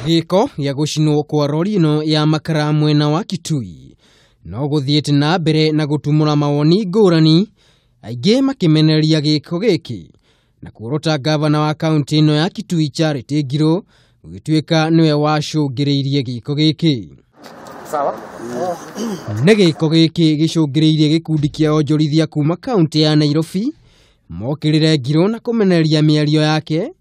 Giko ya gucinwo kwa rori no ya makara mwena wa Kitui no guthiete na mbere na gutumura mawoni ngurani aige makimenereria giko giki na kurota ngavana wa kaunti no ya Kitui Charity Ngilu gituika niwe wacungiriirie giko giki. Sawa. Ne giko giki gicungiriirie gikundi kia onjoria kuuma kaunti ya Nairobi mokirire Ngilu na kumenereria miario yake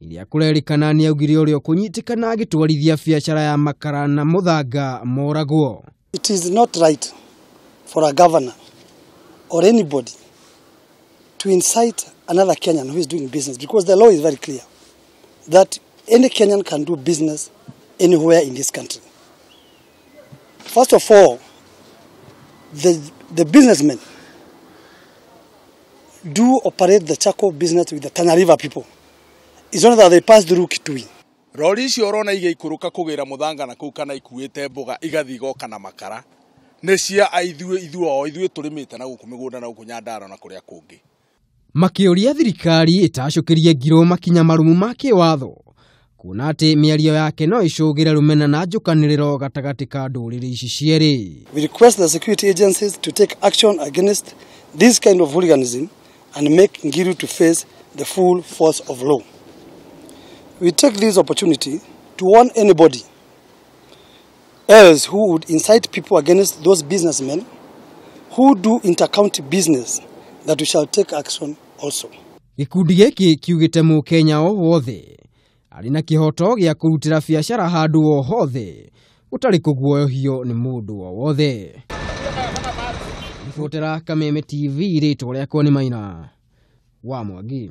iria kurerikana ni augire urio kunyitikana agitwarithia biashara ya makara na muthanga moragwo. It is not right for a governor or anybody to incite another Kenyan who is doing business, because the law is very clear that any Kenyan can do business anywhere in this country. First of all, the businessmen do operate the charcoal business with the Tana River people. It's only that they pass through Kitui. Rori icio urona igikuruka kugira muthanga na kuu kana ikuite mboga igathigo kana makara ne cia ithuo turimite na guku migunda na guku Nyandaro na kuria kungi. Makiuria thirikari itacokerie Ngilu makinya marumu make watho kuona ati miario yake no icugire rumena na njukaniriro gatagati ka nduriri ici cieri. We request the security agencies to take action against this kind of hooliganism and make Ngilu to face the full force of law. We take this opportunity to warn anybody else who would incite people against those businessmen who do inter-county business that we shall take action also. Gikundi giki kiugite Mukenya o wothe ari na kihoto gia kurutira biashara handu o hothe utari kuguoyohio ni mundu o wothe. Ribotera Kameme TV ritwa riakwa ni Maina wa Mwangi.